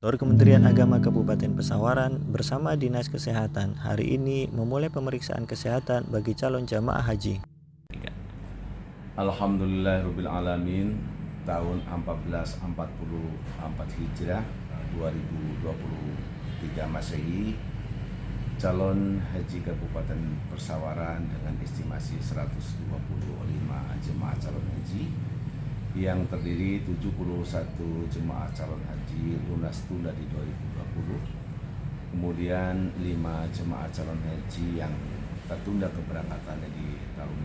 Kantor Kementerian Agama Kabupaten Pesawaran bersama Dinas Kesehatan hari ini memulai pemeriksaan kesehatan bagi calon jamaah haji. Alhamdulillahirrabbilalamin, tahun 1444 Hijrah 2023 Masehi, calon haji Kabupaten Pesawaran dengan estimasi 125 jemaah calon haji yang terdiri 71 jemaah calon haji lunas tunda di 2020, kemudian 5 jemaah calon haji yang tertunda keberangkatannya di tahun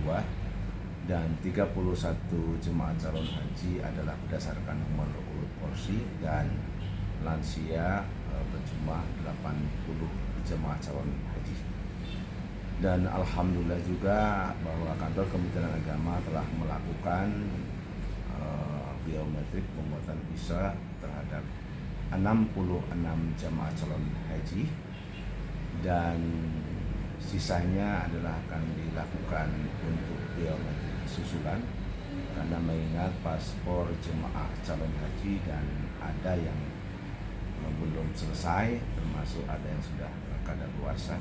2022, dan 31 jemaah calon haji adalah berdasarkan nomor urut porsi, dan lansia berjumlah 80 jemaah calon haji. Dan alhamdulillah juga bahwa kantor Kementerian Agama telah melakukan biometrik pembuatan visa terhadap 66 jemaah calon haji, dan sisanya adalah akan dilakukan untuk biometrik susulan karena mengingat paspor jemaah calon haji dan ada yang belum selesai, termasuk ada yang sudah kadaluarsa,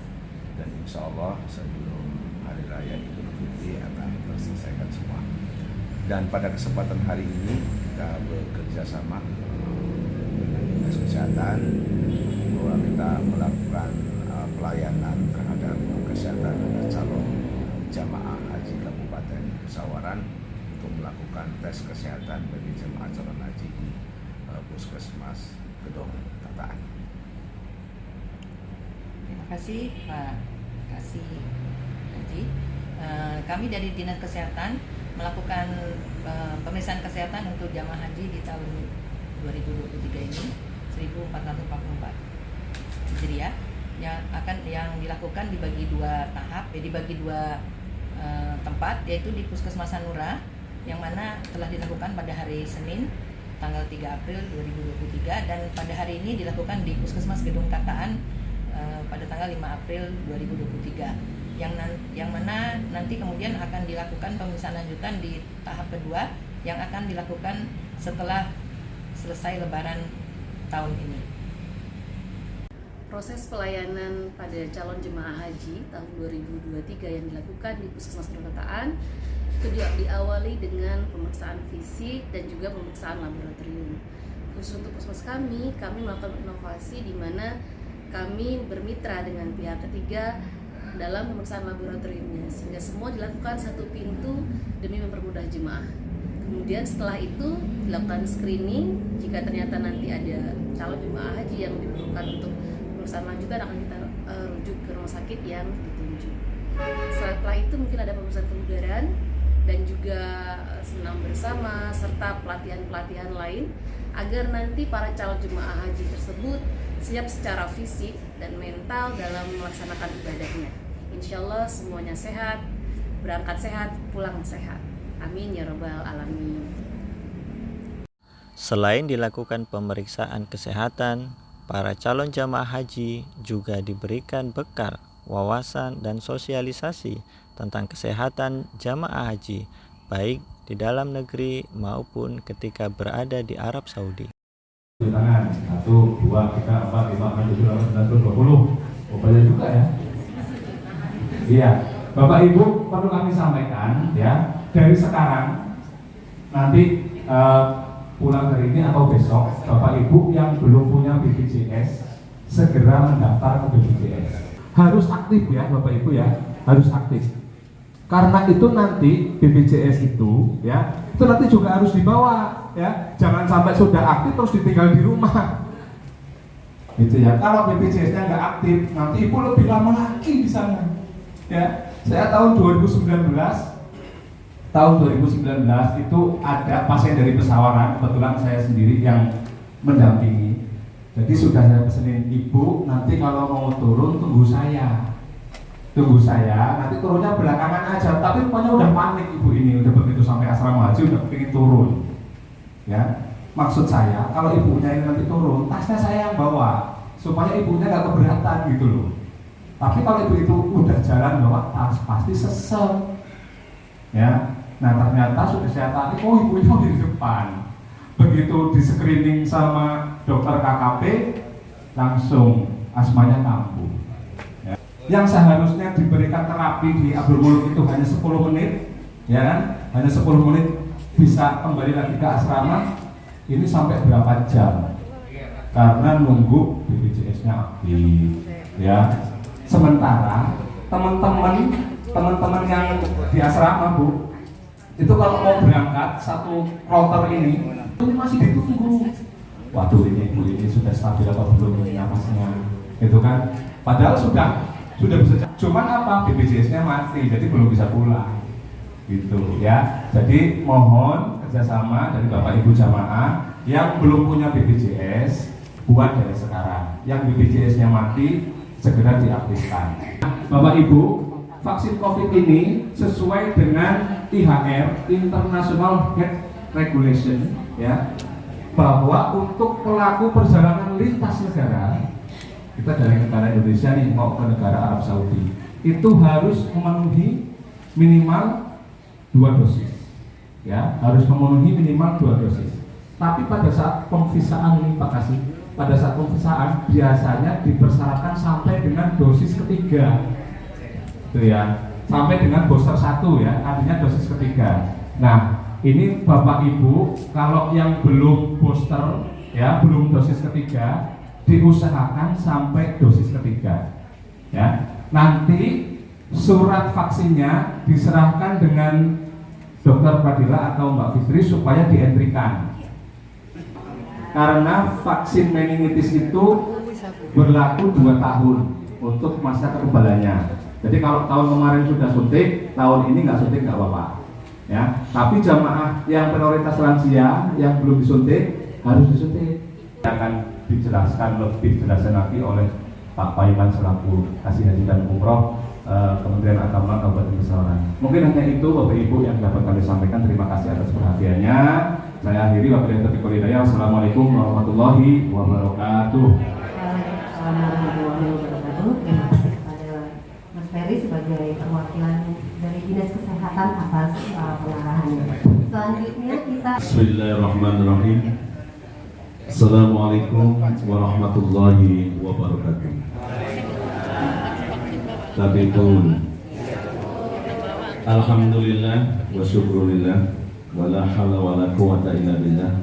dan insya Allah sebelum Hari Raya Idul Fitri akan terselesaikan semua. Dan pada kesempatan hari ini kita bekerja sama dengan Dinas Kesehatan bahwa kita melakukan pelayanan terhadap kesehatan calon jamaah haji Kabupaten Pesawaran untuk melakukan tes kesehatan bagi jemaah calon haji di Puskesmas Gedong Tataan. Terima kasih Pak Kasih Haji. Kami dari Dinas Kesehatan melakukan pemeriksaan kesehatan untuk jamaah haji di tahun 2023 ini 1444 Hijriah yang dilakukan dibagi dua tahap, dibagi dua tempat, yaitu di Puskesmas Sanura yang mana telah dilakukan pada hari Senin tanggal 3 April 2023, dan pada hari ini dilakukan di Puskesmas Gedung Tataan pada tanggal 5 April 2023, yang mana nanti kemudian akan dilakukan pemeriksaan lanjutan di tahap kedua yang akan dilakukan setelah selesai Lebaran tahun ini. Proses pelayanan pada calon jemaah haji tahun 2023 yang dilakukan di Puskesmas Gedung Tataan itu diawali dengan pemeriksaan fisik dan juga pemeriksaan laboratorium. Khusus untuk puskesmas kami melakukan inovasi di mana kami bermitra dengan pihak ketiga dalam pemeriksaan laboratoriumnya, sehingga semua dilakukan satu pintu demi mempermudah jemaah. Kemudian setelah itu dilakukan screening, jika ternyata nanti ada calon jemaah haji yang diperlukan untuk pemeriksaan lanjutan akan kita rujuk ke rumah sakit yang ditunjuk. Setelah itu mungkin ada pemeriksaan kebugaran dan juga senam bersama serta pelatihan-pelatihan lain agar nanti para calon jemaah haji tersebut siap secara fisik dan mental dalam melaksanakan ibadahnya. Insya Allah semuanya sehat, berangkat sehat, pulang sehat. Amin ya rabbal alamin. Selain dilakukan pemeriksaan kesehatan, para calon jamaah haji juga diberikan bekal, wawasan, dan sosialisasi tentang kesehatan jamaah haji, baik di dalam negeri maupun ketika berada di Arab Saudi. Tangan 1, 2, 3, 4, 5, 6, 7, 8, 9, 10, 20. Oh, banyak juga ya. Iya, Bapak Ibu perlu kami sampaikan ya, dari sekarang nanti pulang hari ini atau besok, Bapak Ibu yang belum punya BPJS segera mendaftar ke BPJS. Harus aktif ya Bapak Ibu ya, harus aktif. Karena itu nanti BPJS itu ya, itu nanti juga harus dibawa ya. Jangan sampai sudah aktif terus ditinggal di rumah. Gitu ya. Kalau BPJS-nya nggak aktif, nanti Ibu lebih lama lagi di sana. Ya. Saya tahun 2019 itu ada pasien dari Pesawaran, kebetulan saya sendiri yang mendampingi. Jadi sudah saya pesenin, Ibu nanti kalau mau turun tunggu saya, nanti turunnya belakangan aja. Tapi pokoknya udah panik Ibu ini, udah begitu sampai asrama haji udah pengen turun. Ya, maksud saya kalau ibunya ini nanti turun, tasnya saya yang bawa supaya ibunya nggak keberatan gitu loh. Tapi kalau ibu itu udah jalan bawa tas, pasti sesek. Ya, nah ternyata sudah saya tarik, oh ibunya di depan. Begitu di screening sama dokter KKP langsung asmanya kambuh. Ya. Yang seharusnya diberikan terapi di Abdul Muluk itu hanya 10 menit, ya kan? Hanya 10 menit bisa kembali lagi ke asrama. Ini sampai berapa jam? Karena nunggu BPJS-nya aktif, ya. Sementara teman-teman yang di asrama, Bu, itu kalau mau berangkat satu kloter ini masih ditunggu. Waduh, ini Bu, ini sudah stabil atau belum napasnya, itu kan? Padahal sudah bisa. Cuman apa? BPJS-nya mati, jadi belum bisa pulang, gitu ya. Jadi mohon kerjasama dari Bapak Ibu jamaah yang belum punya BPJS, buat dari sekarang. Yang BPJS-nya mati, segera diaktifkan. Bapak Ibu, vaksin COVID ini sesuai dengan IHR (International Health Regulation), ya, bahwa untuk pelaku perjalanan lintas negara, kita dari negara Indonesia nih mau ke negara Arab Saudi, itu harus memenuhi minimal 2 dosis, ya, harus memenuhi minimal 2 dosis. Tapi pada saat pemvisaan ini Pak Kasih, pada saat pemvisaan biasanya dipersyaratkan sampai dengan dosis ketiga, itu ya, sampai dengan booster 1 ya, artinya dosis ketiga. Nah, ini Bapak Ibu kalau yang belum booster ya, belum dosis ketiga, diusahakan sampai dosis ketiga, ya. Nanti surat vaksinnya diserahkan dengan Dokter Fadila atau Mbak Fitri supaya dientrikan. Karena vaksin meningitis itu berlaku 2 tahun untuk masa kekebalannya. Jadi kalau tahun kemarin sudah suntik, tahun ini nggak suntik nggak apa-apa, ya. Tapi jamaah yang prioritas lansia yang belum disuntik harus disuntik. Akan dijelaskan lebih jelasnya lagi oleh Pak Paiman selaku Kasih Haji dan Umroh Kementerian Agama Kabupaten Pesawaran. Mungkin hanya itu Bapak Ibu yang dapat kami sampaikan. Terima kasih atas perhatiannya. Saya akhiri, wabillahi taufiq wal hidayah. Assalamualaikum warahmatullahi wabarakatuh. Waalaikumsalam warahmatullahi wabarakatuh. Terima kasih kepada Mas Ferry sebagai perwakilan dari Dinas Kesehatan atas pengarahannya. Selanjutnya kita. Bismillahirrahmanirrahim. Assalamualaikum warahmatullahi wabarakatuh. Tabibun. Alhamdulillah wa syukurillah wa la hawla wa la quwwata illa billah.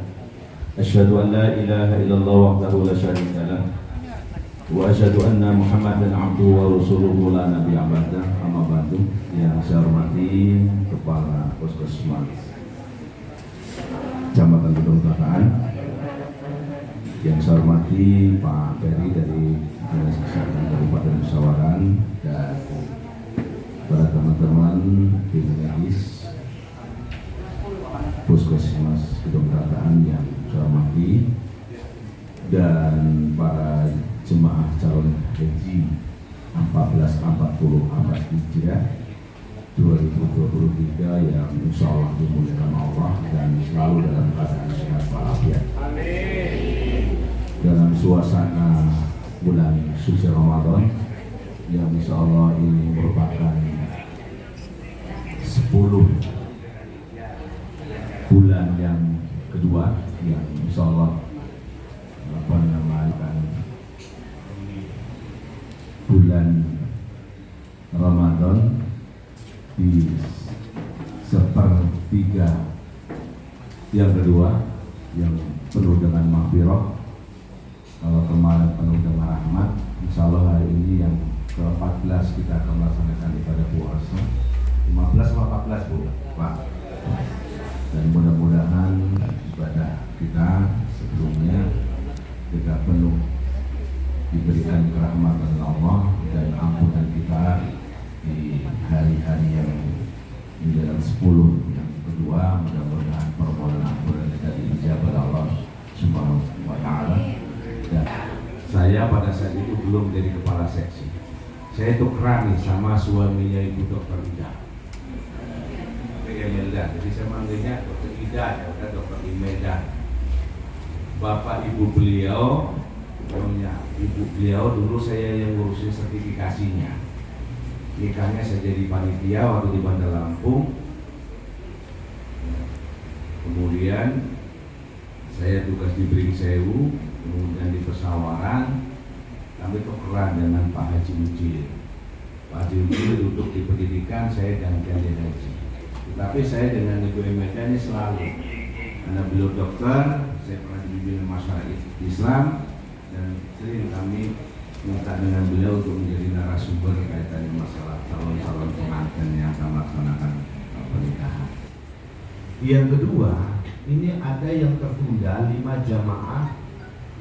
Asyhadu an la ilaha illallah wahdahu la syarika lah wa asyhadu anna Muhammadan abduhu wa rasuluhu la nabiyya ba'dah. Amma ba'du. Yang saya hormati Kepala Puskesmas Kecamatan Gedong Tataan, yang saya hormati Pak Ferry dari Dinas Kesehatan Kabupaten Pesawaran, dan para teman-teman tim medis Puskesmas Gedong Tataan yang saya hormati, dan para jemaah calon haji 1444 Hijriah 2023 yang insya Allah dimuliakan Allah dan selalu dalam keadaan sehat walafiat. Dalam suasana bulan suci Ramadan yang insya Allah ini merupakan 10 bulan yang kedua yang insya Allah bulan Ramadan di sepertiga yang kedua yang penuh dengan maghfirah. Kalau kemarin penuh dengan rahmat, insya Allah hari ini yang ke-14 kita akan melaksanakan ibadah puasa. 15 atau 14 Bu, Pak. Dan mudah-mudahan ibadah kita sebelumnya kita penuh diberikan kerahmatan Allah dan ampunan kita di hari-hari yang di dalam 10 yang kedua. Mudah-mudahan permohonan ampunan kita dijabah Allah Subhanahu wa ta'ala. Dan saya pada saat itu belum jadi kepala seksi. Saya tukeran nih sama suaminya Ibu Dr. Ida. Jadi saya manggilnya Dr. Ida, ya udah Dr. Imelda. Bapak ibu beliau, ibu beliau dulu saya yang ngurusin sertifikasinya. Nikahnya saya jadi panitia waktu di Bandar Lampung. Kemudian saya tugas di Bring Sewu, Kemudian di Pesawaran kami tukeran dengan Pak Haji Mujir. Pak Haji Mujir duduk di pendidikan, saya gantian di haji. Tetapi saya dengan Ibu Emeda ini selalu, karena beliau dokter, saya pernah dibimbing masyarakat Islam, dan sering kami minta dengan beliau untuk menjadi narasumber kaitannya masalah calon-calon pengantin yang akan melaksanakan pernikahan. Yang kedua, ini ada yang tertunda 5 jamaah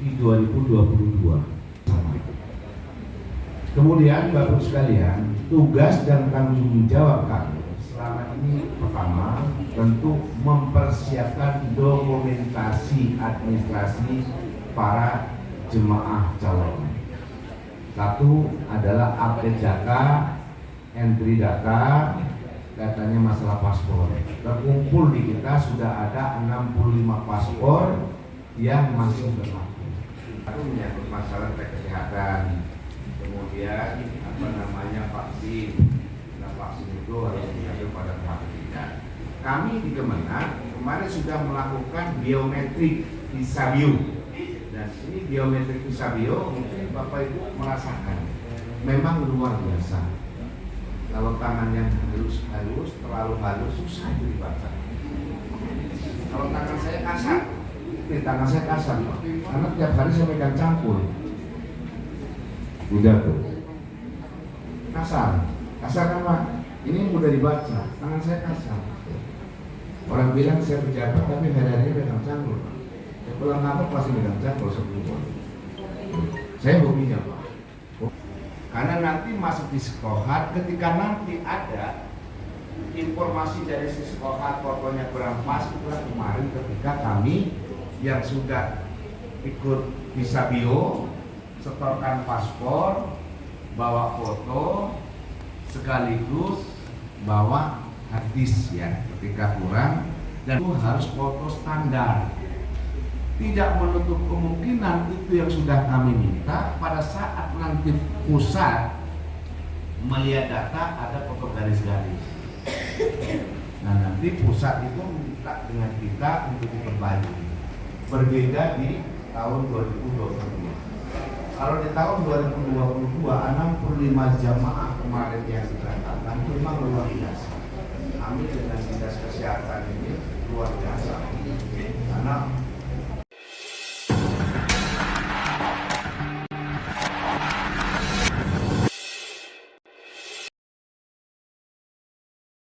di 2022. Kemudian Bapak sekalian, tugas dan tanggung jawab kami selama ini pertama tentu mempersiapkan dokumentasi administrasi para jemaah calon. Satu adalah update data, entry data, katanya masalah paspor. Terkumpul di kita sudah ada 65 paspor yang masih berlaku. Itu menyangkut masalah kesehatan, kemudian vaksin. Nah, vaksin itu harus diambil pada tahap ketiga. Kami di Kemenang kemarin sudah melakukan biometrik Visabio, dan ini biometrik Visabio mungkin Bapak Ibu merasakan memang luar biasa. Kalau tangan yang halus, terlalu halus, susah itu dibaca. Kalau tangan saya kasar, tangan saya kasar, karena tiap hari saya megang cangkul. Udah tuh. Kasar kan Pak? Ini mudah dibaca, tangan saya kasar. Orang bilang saya pejabat tapi hari-harinya megang cangkul. Ya pulang kantor pasti megang cangkul sebelum. Saya hobinya Pak. Karena nanti masuk di sekolah, ketika nanti ada informasi dari si sekolah fotonya kurang pas, itulah kemarin ketika kami yang sudah ikut Visabio, setorkan paspor, bawa foto, sekaligus bawa hadis ya ketika kurang, dan itu harus foto standar. Tidak menutup kemungkinan itu yang sudah kami minta pada saat nanti pusat melihat data ada foto garis-garis. Nah nanti pusat itu minta dengan kita untuk diperbaiki. Berbeda di tahun 2022. Kalau di tahun 2022 65 jamaah kemarin yang diberangkatkan itu memang luar biasa. Kami dengan dinas kesehatan ini luar biasa karena